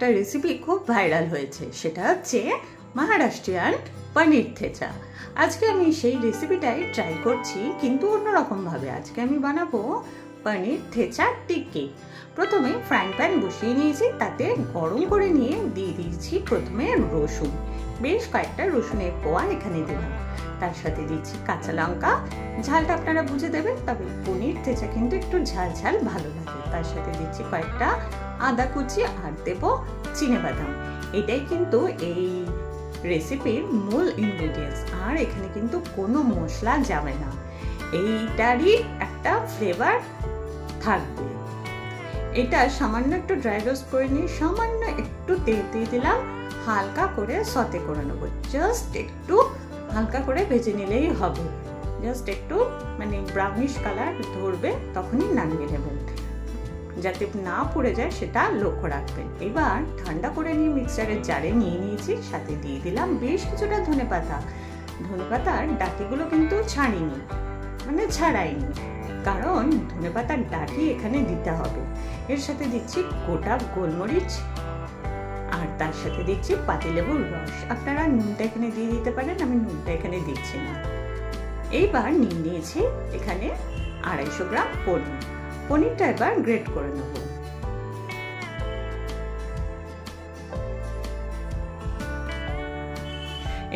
একটা রেসিপি খুব ভাইরাল হয়েছে, সেটা হচ্ছে মহারাষ্ট্রিয়ান পনির থেচা। আজকে আমি সেই রেসিপিটাই ট্রাই করছি, কিন্তু অন্যরকমভাবে। আজকে আমি বানাবো পনির থেচা টিক্কি। প্রথমে ফ্রাইং প্যান বসিয়ে নিয়েছি, তাতে গরম করে নিয়ে দিয়ে দিয়েছি প্রথমে রসুন। বেশ কয়েকটা রসুনের কোয়া এখানে দিলাম। তার সাথে দিচ্ছি কাঁচা লঙ্কা, ঝালটা আপনারা বুঝে দেবেন, তবে পনির থেচা কিন্তু একটু ঝাল ঝাল ভালো লাগে। তার সাথে দিচ্ছি কয়েকটা আদা কুচি আর দেব চিনেবাদাম। এটাই কিন্তু এই রেসিপির মূল ইনগ্রেডিয়েন্টস। আর এখানে কিন্তু কোনো মশলা যাবে না, এইটারই একটা ফ্লেভার থাকবে। এটা সামান্য একটু ড্রাই রোস্ট করে নিয়ে সামান্য একটু তেল দিয়ে দিলাম, হালকা করে সতে করে নেবো। জাস্ট একটু হালকা করে ভেজে নিলেই হবে, জাস্ট একটু মানে ব্রাউনিশ কালার ধরবে, তখনই নামিয়ে নেবেন। যাতে না পুড়ে যায় সেটা লক্ষ্য রাখবেন। এবার ঠান্ডা করে নিয়ে মিক্সারের জারে নিয়ে নিয়েছি, সাথে দিয়ে দিলাম বেশ কিছুটা ধনেপাতা। ধনেপাতার ডাঁটিগুলো কিন্তু ছাড়িনি, মানে ছাড়াইনি, কারণ ধনেপাতার ডাঁটি এখানে দিতে হবে। এর সাথে দিচ্ছি গোটা গোলমরিচ, আর তার সাথে দিচ্ছি পাতিলেবুর রস। আপনারা নুনটা এখানে দিয়ে দিতে পারেন, আমি নুনটা এখানে দিচ্ছি না। এইবার নিয়ে নিয়েছি এখানে 250 গ্রাম পনির। পনিরটা এবার গ্রেট করে নেব।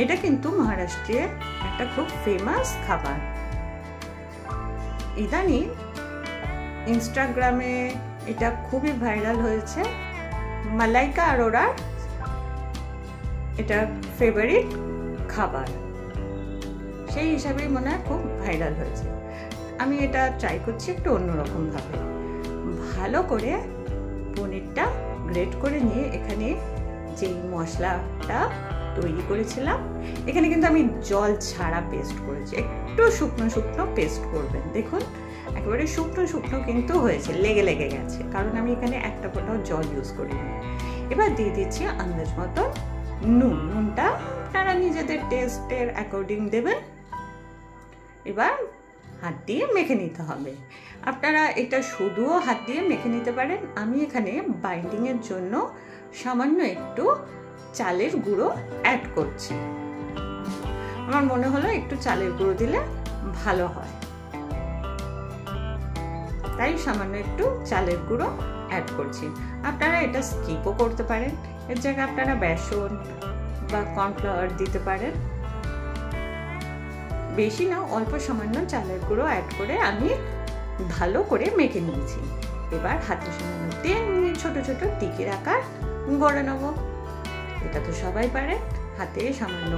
এটা কিন্তু মহারাষ্ট্রের একটা খুব ফেমাস খাবার। ইদানিং ইনস্টাগ্রামে এটা খুবই ভাইরাল হয়েছে। মালাইকা আরোরার এটা ফেভারিট খাবার, সেই হিসাবেই মনে হয় খুব ভাইরাল হয়েছে। আমি এটা ট্রাই করছি একটু অন্যরকম ভাবে। ভালো করে পনিরটা গ্রেট করে নিয়ে এখানে যেই মশলাটা তৈরি করেছিলাম, এখানে কিন্তু আমি জল ছাড়া পেস্ট করেছি। একটু শুকনো শুকনো পেস্ট করবেন। দেখুন একেবারে শুকনো শুকনো কিন্তু হয়েছে, লেগে লেগে গেছে, কারণ আমি এখানে একটা ফোঁটাও জল ইউজ করিনি। এবার দিয়ে দিচ্ছি আন্দাজ মতো নুন। নুনটা আপনারা নিজেদের টেস্টের অ্যাকর্ডিং দেবেন। এবার হাত দিয়ে মেখে নিতে হবে। আপনারা এটা শুধুও হাত দিয়ে মেখে নিতে পারেন। আমি এখানে বাইন্ডিংয়ের জন্য সামান্য একটু চালের গুঁড়ো অ্যাড করছি। আমার মনে হলো একটু চালের গুঁড়ো দিলে ভালো হয়, তাই সামান্য একটু চালের গুঁড়ো অ্যাড করছি। আপনারা এটা স্কিপও করতে পারেন, এর জায়গায় আপনারা বেসন বা কর্নফ্লাওয়ার দিতে পারেন। বেশি না, অল্প সামান্য চালের গুঁড়ো অ্যাড করে আমি ভালো করে মেখে নিয়েছি। এবার হাতে সামান্য তেল নিয়ে ছোট ছোট টিকির আকার গড়ে নেব। এটা তো সবাই পারে। হাতে সামান্য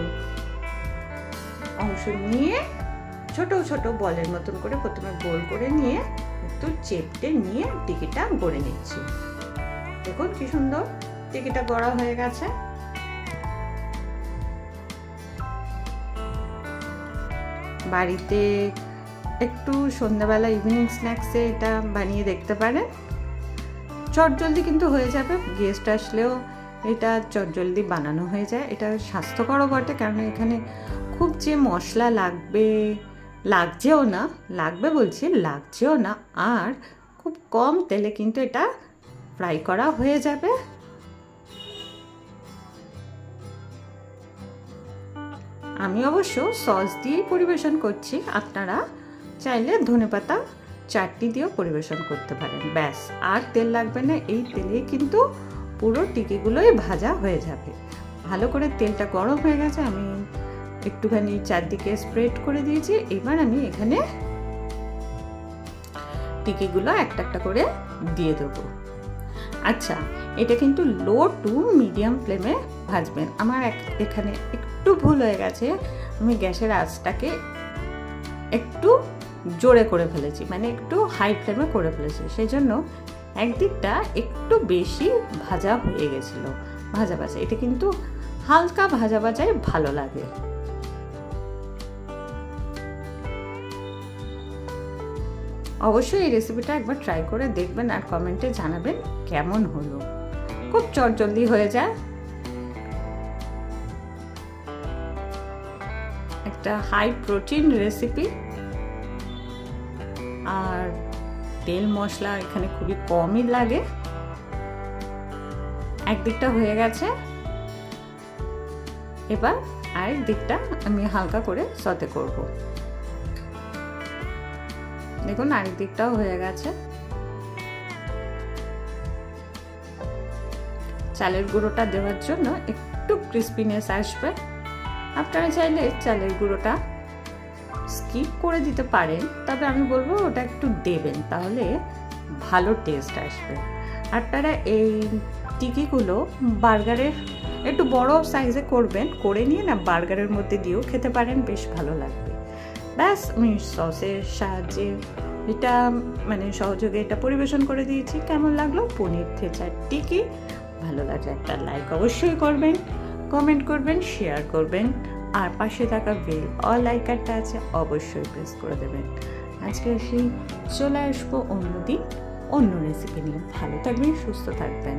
অংশ নিয়ে ছোট ছোট বলের মতন করে প্রথমে গোল করে নিয়ে একটু চেপটে নিয়ে টিকিটা গড়ে নিচ্ছি। দেখুন কি সুন্দর টিকিটা গড়া হয়ে গেছে। বাড়িতে একটু সন্ধ্যাবেলা ইভিনিং স্ন্যাক্সে এটা বানিয়ে দেখতে পারেন। চটজলদি কিন্তু হয়ে যাবে, গেস্ট আসলেও এটা চটজলদি বানানো হয়ে যায়। এটা স্বাস্থ্যকরও বটে, কারণ এখানে খুব যে মশলা লাগছেও না, লাগছেও না, আর খুব কম তেলে কিন্তু এটা ফ্রাই করা হয়ে যাবে। আমি অবশ্য সস দিয়েই পরিবেশন করছি, আপনারা চাইলে ধনেপাতা চাটনি দিয়েও পরিবেশন করতে পারেন। ব্যাস, আর তেল লাগবে না। এই তেলে কিন্তু পুরো টিকিগুলোই ভাজা হয়ে যাবে। ভালো করে তেলটা গরম হয়ে গেছে, আমি একটুখানি চারদিকে স্প্রেড করে দিয়েছি। এবার আমি এখানে টিকিগুলো একটা একটা করে দিয়ে দেবো। আচ্ছা, এটা কিন্তু লো টু মিডিয়াম ফ্লেমে ভাজবেন। আমার এখানে একটু ভুল হয়ে গেছে, আমি গ্যাসের আঁচটাকে একটু জোরে করে ফেলেছি, মানে একটু হাই ফ্লেমে করে ফেলেছি। সেই জন্য একদিকটা একটু বেশি ভাজা হয়ে গেছিলো, ভাজা। এটা কিন্তু হালকা ভাজাই ভালো লাগে। অবশ্যই এই রেসিপিটা একবার ট্রাই করে দেখবেন আর কমেন্টে জানাবেন কেমন হলো। খুব চটজলদি হয়ে যায়, একটা হাই প্রোটিন রেসিপি, আর তেল মশলা এখানে খুবই কমই লাগে। একদিকটা হয়ে গেছে, এবার আরেক দিকটা আমি হালকা করে সতে করব। দেখুন আরেক দিকটাও হয়ে গেছে। চালের গুঁড়োটা দেওয়ার জন্য একটু ক্রিস্পিনেস আসবে। আপনারা চাইলে চালের গুঁড়োটা স্কিপ করে দিতে পারেন, তবে আমি বলবো ওটা একটু দেবেন, তাহলে ভালো টেস্ট আসবে। আপনারা এই টিকিগুলো বার্গারের একটু বড় সাইজে করবেন, করে নিয়ে না বার্গারের মধ্যে দিয়েও খেতে পারেন, বেশ ভালো লাগবে। ব্যাস আমি সসের সাহায্যে এটা মানে সহযোগে এটা পরিবেশন করে দিয়েছি। কেমন লাগলো পনির থেচার টিকি? ভালো লাগলে একটা লাইক অবশ্যই করবেন, কমেন্ট করবেন, শেয়ার করবেন, আর পাশে থাকা বেল অল আইকনটা আছে অবশ্যই প্রেস করে দেবেন। আজকে চলে আসবো অন্যদিন অন্য রেসিপি নিয়ে। ভালো থাকবেন, সুস্থ থাকবেন।